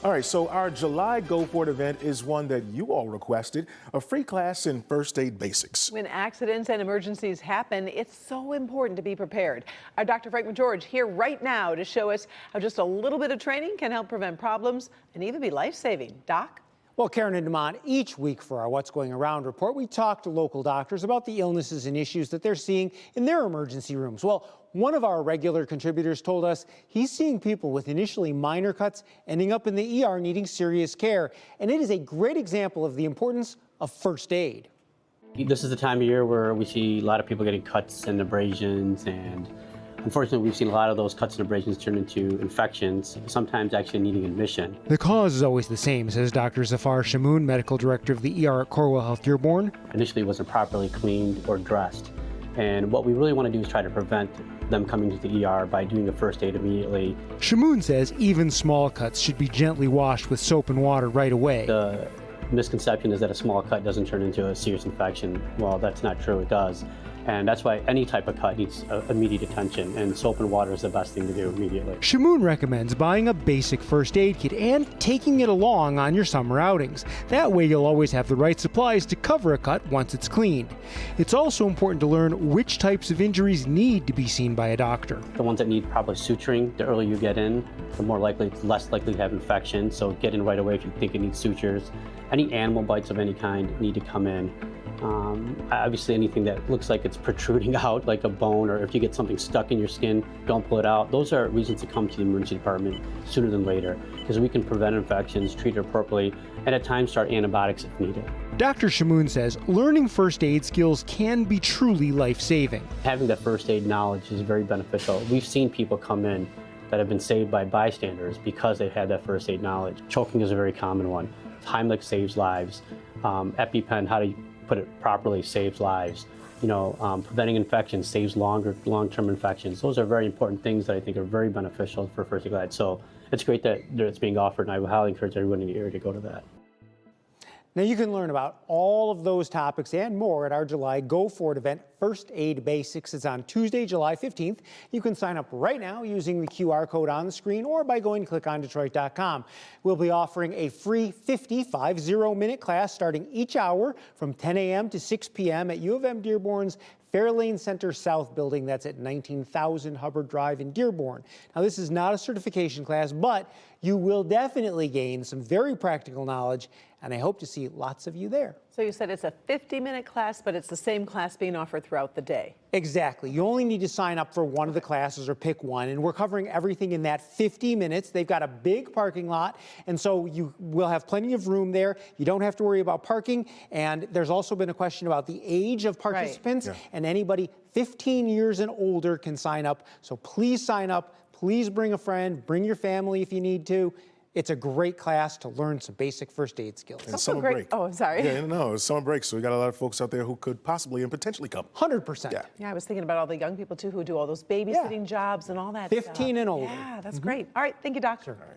All right, so our July Go For It event is one that you all requested, a free class in first aid basics. When accidents and emergencies happen, it's so important to be prepared. Our Dr. Frank McGeorge here right now to show us how just a little bit of training can help prevent problems and even be life-saving. Doc? Well, Karen and Demond, each week for our What's Going Around report, we talk to local doctors about the illnesses and issues that they're seeing in their emergency rooms. Well, one of our regular contributors told us he's seeing people with initially minor cuts ending up in the ER needing serious care. And it is a great example of the importance of first aid. This is the time of year where we see a lot of people getting cuts and abrasions, and unfortunately, we've seen a lot of those cuts and abrasions turn into infections, sometimes actually needing admission. The cause is always the same, says Dr. Zafar Shamoon, medical director of the ER at Corewell Health Dearborn. Initially, it wasn't properly cleaned or dressed. And what we really want to do is try to prevent them coming to the ER by doing the first aid immediately. Shamoon says even small cuts should be gently washed with soap and water right away. The misconception is that a small cut doesn't turn into a serious infection. Well, that's not true, it does. And that's why any type of cut needs immediate attention, and soap and water is the best thing to do immediately. Shamoon recommends buying a basic first aid kit and taking it along on your summer outings. That way you'll always have the right supplies to cover a cut once it's cleaned. It's also important to learn which types of injuries need to be seen by a doctor. The ones that need probably suturing, the earlier you get in, the less likely to have infection. So get in right away if you think it needs sutures. Any animal bites of any kind need to come in. Obviously anything that looks like it's protruding out like a bone, or if you get something stuck in your skin, don't pull it out. Those are reasons to come to the emergency department sooner than later, because we can prevent infections, treat it appropriately, and at times start antibiotics if needed. Dr. Shamoon says learning first aid skills can be truly life-saving. Having that first aid knowledge is very beneficial. We've seen people come in that have been saved by bystanders because they've had that first aid knowledge. Choking is a very common one. Heimlich saves lives. EpiPen, how to put it properly, saves lives. Preventing infections saves long-term infections. Those are very important things that I think are very beneficial for first aid class. So it's great that it's being offered, and I would highly encourage everyone in the area to go to that. Now you can learn about all of those topics and more at our July Go For It event, First Aid Basics. It's on Tuesday, July 15th. You can sign up right now using the QR code on the screen or by going to clickondetroit.com. We'll be offering a free 50-minute class starting each hour from 10 a.m. to 6 p.m. at U of M Dearborn's Fairlane Center South building. That's at 19,000 Hubbard Drive in Dearborn. Now, this is not a certification class, but you will definitely gain some very practical knowledge, and I hope to see lots of you there. So you said it's a 50-minute class, but it's the same class being offered throughout the day. Exactly. You only need to sign up for one of the classes or pick one, and we're covering everything in that 50 minutes. They've got a big parking lot, and so you will have plenty of room there. You don't have to worry about parking, and there's also been a question about the age of participants, Right. and anybody 15 years and older can sign up. So please sign up. Please bring a friend. Bring your family if you need to. It's a great class to learn some basic first aid skills. And summer break. Oh, I'm sorry. Yeah, no, it's summer break, so we got a lot of folks out there who could possibly and potentially come. 100%. Yeah. Yeah, I was thinking about all the young people, too, who do all those babysitting jobs and all that 15 stuff. and older. Yeah, that's great. All right, thank you, Doctor. All right.